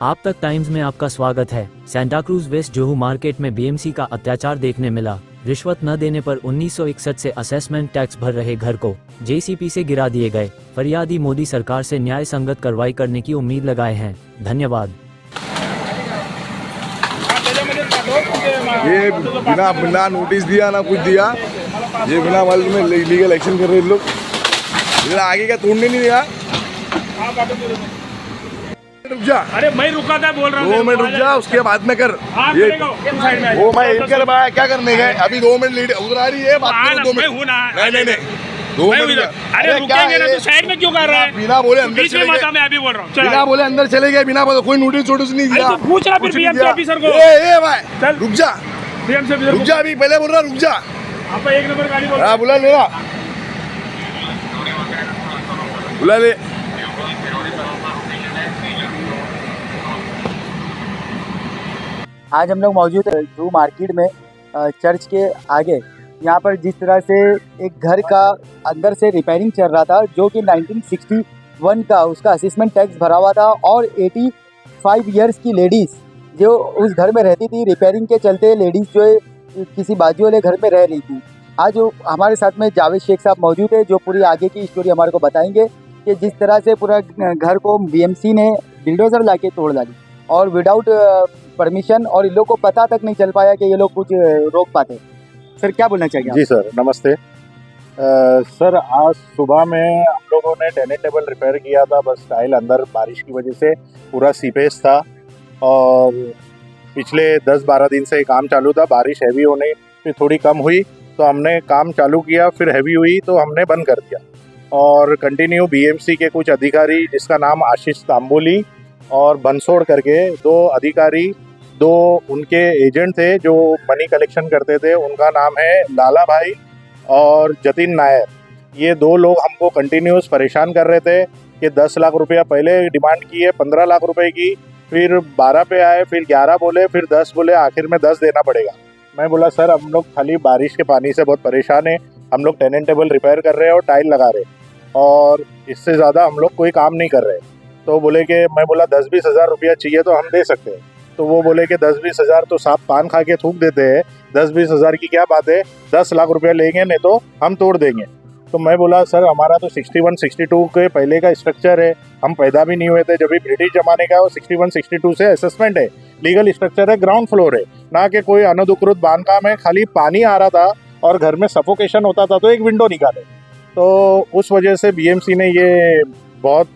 आप तक टाइम्स में आपका स्वागत है। सेंटा क्रूज वेस्ट जोहू मार्केट में बीएमसी का अत्याचार देखने मिला। रिश्वत न देने पर 1961 से असेसमेंट टैक्स भर रहे घर को जेसीपी से गिरा दिए गए। फरियादी मोदी सरकार से न्याय संगत कार्रवाई करने की उम्मीद लगाए हैं। धन्यवाद। ये बिना नोटिस दिया ना कुछ दिया, ये बिना मालूम में लीगल एक्शन कर रहे लोग। इधर आगे क्या तोड़ने नहीं दिया। रुक जा। अरे मैं रुका था, बोल रहा हूँ 2 मिनट रुक जा, उसके बाद में कर। ये वो मैं इनकर बाय क्या करने गए, अभी 2 मिनट लेट उधर आ रही है बात करो। 2 मिनट नहीं 2 मिनट। अरे रुकेंगे ना तो साइड में क्यों कर रहा है? बिना बोले अंदर चले गए। मैं अभी बोल रहा हूँ, बिना बोले अंदर चले गए, बिना बोले कोई नोटिस नहीं दिया। पूछ रहा फिर बीएमसी ऑफिसर को। ए भाई रुक जा, बीएमसी ऑफिसर रुक जा, अभी पहले बोल रहा रुक जा। आप 1 नंबर गाड़ी बोल। हाँ बुला ले, बुला ले। आज हम लोग मौजूद है जू मार्केट में चर्च के आगे। यहाँ पर जिस तरह से एक घर का अंदर से रिपेयरिंग चल रहा था, जो कि 1961 का उसका असेसमेंट टैक्स भरा हुआ था, और 85 इयर्स की लेडीज़ जो उस घर में रहती थी, रिपेयरिंग के चलते लेडीज़ जो है किसी बाजू वाले घर में रह रही थी। आज हमारे साथ में जावेद शेख साहब मौजूद है, जो पूरी आगे की स्टोरी हमारे को बताएंगे कि जिस तरह से पूरा घर को बीएमसी ने बिल्डोज़र ला के तोड़ डाली, और विदाउट परमिशन, और इन लोग को पता तक नहीं चल पाया कि ये लोग कुछ रोक पाते। सर क्या बोलना चाहिए? जी सर नमस्ते। सर आज सुबह में हम लोगों ने डाइनिंग टेबल रिपेयर किया था, बस टाइल अंदर बारिश की वजह से पूरा सीपेज था, और पिछले 10-12 दिन से काम चालू था। बारिश हैवी होने फिर थोड़ी कम हुई तो हमने काम चालू किया, फिर हैवी हुई तो हमने बंद कर दिया। और कंटिन्यू बीएमसी के कुछ अधिकारी, जिसका नाम आशीष तांबोली और बंसोड़ करके 2 अधिकारी, 2 उनके एजेंट थे जो मनी कलेक्शन करते थे, उनका नाम है लाला भाई और जतिन नायर। ये 2 लोग हमको कंटिन्यूस परेशान कर रहे थे कि 10 लाख रुपया पहले डिमांड किए, 15 लाख रुपए की, फिर 12 पे आए, फिर 11 बोले, फिर 10 बोले, आखिर में 10 देना पड़ेगा। मैं बोला सर हम लोग खाली बारिश के पानी से बहुत परेशान हैं, हम लोग टेनेंट टेबल रिपेयर कर रहे हैं और टाइल लगा रहे हैं, और इससे ज़्यादा हम लोग कोई काम नहीं कर रहे। तो बोले कि मैं बोला 10-20 हज़ार रुपया चाहिए तो हम दे सकते हैं। तो वो बोले कि 10-20 हज़ार तो साफ पान खा के थूक देते हैं, 10-20 हज़ार की क्या बात है, 10 लाख रुपया लेंगे नहीं तो हम तोड़ देंगे। तो मैं बोला सर हमारा तो 61-62 के पहले का स्ट्रक्चर है, हम पैदा भी नहीं हुए थे जब भी ब्रिटिश जमाने का। वो 61-62 से असेसमेंट है, लीगल स्ट्रक्चर है, ग्राउंड फ्लोर है, ना कि कोई अनधिकृत बांधकाम है। खाली पानी आ रहा था और घर में सफोकेशन होता था तो एक विंडो निकाले। तो उस वजह से बीएमसी ने ये बहुत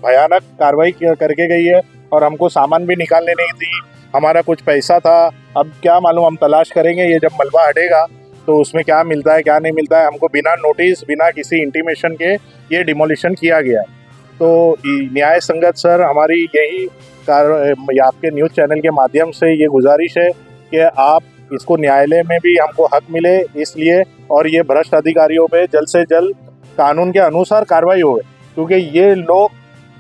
भयानक कार्रवाई करके गई है, और हमको सामान भी निकालने नहीं दी। हमारा कुछ पैसा था, अब क्या मालूम, हम तलाश करेंगे ये जब मलबा हटेगा तो उसमें क्या मिलता है क्या नहीं मिलता है। हमको बिना नोटिस, बिना किसी इंटीमेशन के ये डिमोलिशन किया गया है। तो न्याय संगत सर हमारी यही आपके न्यूज़ चैनल के माध्यम से ये गुजारिश है कि आप इसको न्यायालय में भी हमको हक मिले इसलिए, और ये भ्रष्ट अधिकारियों पे जल्द से जल्द कानून के अनुसार कार्रवाई हो, क्योंकि ये लोग,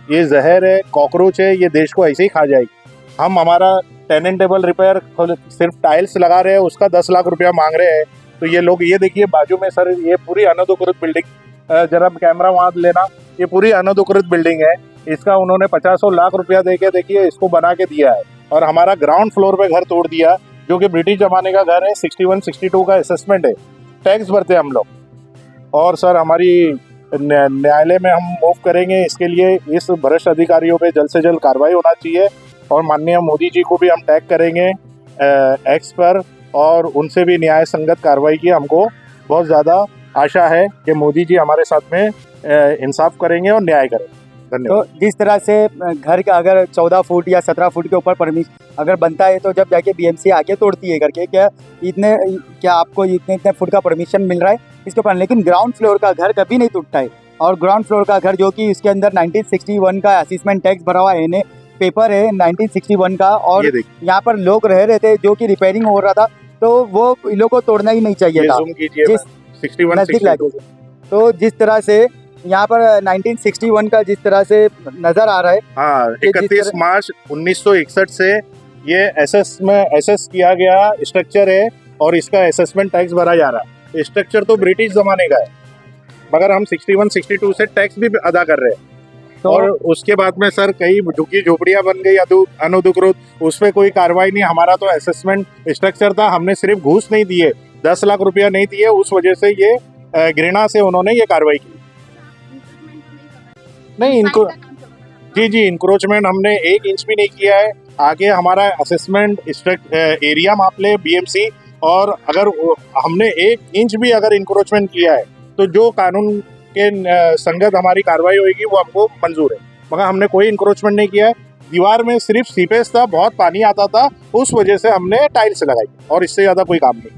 ये जहर है, कॉकरोच है, ये देश को ऐसे ही खा जाएगी। हम हमारा टेनेंट टेबल रिपेयर सिर्फ टाइल्स लगा रहे हैं, उसका 10 लाख रुपया मांग रहे हैं। तो ये लोग, ये देखिए बाजू में सर, ये पूरी अनधिकृत बिल्डिंग, जरा कैमरा वहाँ लेना, ये पूरी अनधिकृत बिल्डिंग है। इसका उन्होंने 50 लाख रुपया दे के देखिए इसको बना के दिया है, और हमारा ग्राउंड फ्लोर पे घर तोड़ दिया, जो कि ब्रिटिश जमाने का घर है। 61-62 का असेसमेंट है, टैक्स भरते हैं हम लोग। और सर हमारी न्यायालय में हम मूव करेंगे इसके लिए, इस भ्रष्ट अधिकारियों पे जल्द से जल्द कार्रवाई होना चाहिए, और माननीय मोदी जी को भी हम टैग करेंगे एक्स पर, और उनसे भी न्याय संगत कार्रवाई की हमको बहुत ज़्यादा आशा है कि मोदी जी हमारे साथ में इंसाफ करेंगे और न्याय करेंगे। धन्यवाद। तो जिस तरह से घर का अगर 14 फुट या 17 फुट के ऊपर परमिशन अगर बनता है तो जब जाके बीएमसी आके तोड़ती है करके, क्या आपको इतने फुट का परमिशन मिल रहा है इसके ऊपर? लेकिन ग्राउंड फ्लोर का घर कभी नहीं टूटता है, और ग्राउंड फ्लोर का घर जो कि इसके अंदर 1961 का असेसमेंट टैक्स भरा हुआ है, पेपर है 1961 का, और यहाँ पर लोग रह रहे थे जो कि रिपेयरिंग हो रहा था, तो वो इन लोगों को तोड़ना ही नहीं चाहिए था। तो जिस तरह से यहाँ पर 1961 का जिस तरह से नजर आ रहा है, हाँ, 31 मार्च 1961 से ये एसेस किया गया स्ट्रक्चर है, और इसका असेसमेंट टैक्स भरा जा रहा है। स्ट्रक्चर तो ब्रिटिश जमाने का है, मगर हम 61-62 से टैक्स भी अदा कर रहे हैं। तो और उसके बाद में सर कई झुग्गी झोपड़ियां बन गई अनधिकृत, उस पर कोई कार्रवाई नहीं। हमारा तो असेसमेंट स्ट्रक्चर था, हमने सिर्फ घूस नहीं दिए, 10 लाख रुपया नहीं दिए, उस वजह से ये घृणा से उन्होंने ये कार्रवाई की। नहीं इनको जी इंक्रोचमेंट हमने 1 इंच भी नहीं किया है। आगे हमारा असेसमेंट एरिया माप ले बीएमसी, और अगर हमने 1 इंच भी अगर इंक्रोचमेंट किया है तो जो कानून के संगत हमारी कार्रवाई होगी वो हमको मंजूर है। मगर हमने कोई इंक्रोचमेंट नहीं किया है। दीवार में सिर्फ सीपेज था, बहुत पानी आता था, उस वजह से हमने टाइल्स लगाई, और इससे ज़्यादा कोई काम नहीं।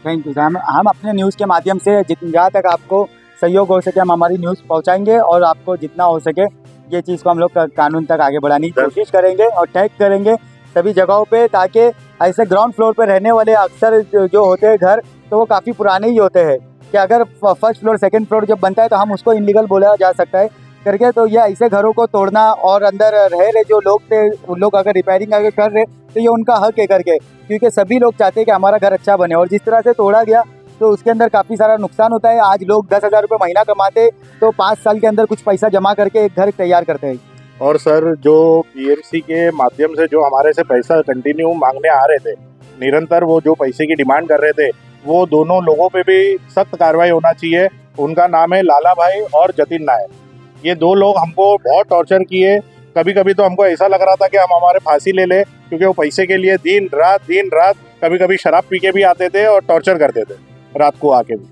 Thank you. हम अपने न्यूज़ के माध्यम से जहाँ तक आपको सहयोग हो सके हम हमारी न्यूज़ पहुँचाएंगे, और आपको जितना हो सके ये चीज़ को हम लोग कानून तक आगे बढ़ाने की कोशिश करेंगे और टैग करेंगे सभी जगहों पे, ताकि ऐसे ग्राउंड फ्लोर पे रहने वाले अक्सर जो होते हैं घर, तो वो काफ़ी पुराने ही होते हैं कि अगर फर्स्ट फ्लोर सेकंड फ्लोर जब बनता है तो हम उसको इनलीगल बोला जा सकता है करके। तो ये ऐसे घरों को तोड़ना, और अंदर रह रहे जो लोग थे उन लोग अगर रिपेयरिंग अगर कर रहे तो ये उनका हक है करके, क्योंकि सभी लोग चाहते हैं कि हमारा घर अच्छा बने। और जिस तरह से तोड़ा गया तो उसके अंदर काफ़ी सारा नुकसान होता है। आज लोग 10,000 रुपये महीना कमाते तो 5 साल के अंदर कुछ पैसा जमा करके एक घर तैयार करते हैं। और सर जो बीएमसी के माध्यम से जो हमारे से पैसा कंटिन्यू मांगने आ रहे थे, निरंतर वो जो पैसे की डिमांड कर रहे थे, वो दोनों लोगों पे भी सख्त कार्रवाई होना चाहिए। उनका नाम है लाला भाई और जतिन नायक। ये 2 लोग हमको बहुत टॉर्चर किए। कभी कभी तो हमको ऐसा लग रहा था कि हम हमारे फांसी ले ले, क्योंकि वो पैसे के लिए दिन रात कभी कभी शराब पी के भी आते थे और टॉर्चर करते थे रात को आके भी।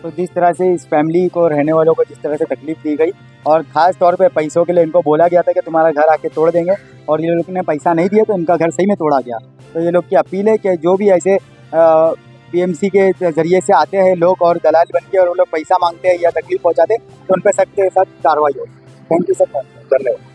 तो जिस तरह से इस फैमिली को, रहने वालों को जिस तरह से तकलीफ दी गई, और ख़ास तौर पे पैसों के लिए इनको बोला गया था कि तुम्हारा घर आके तोड़ देंगे, और ये लोग ने पैसा नहीं दिया तो इनका घर सही में तोड़ा गया। तो ये लोग की अपील है कि जो भी ऐसे बीएमसी के ज़रिए से आते हैं लोग और दलाल बन के और वो लोग पैसा मांगते हैं या तकलीफ पहुँचाते हैं, तो उन पर सख्त कार्रवाई हो। थैंक यू सर, धन्यवाद।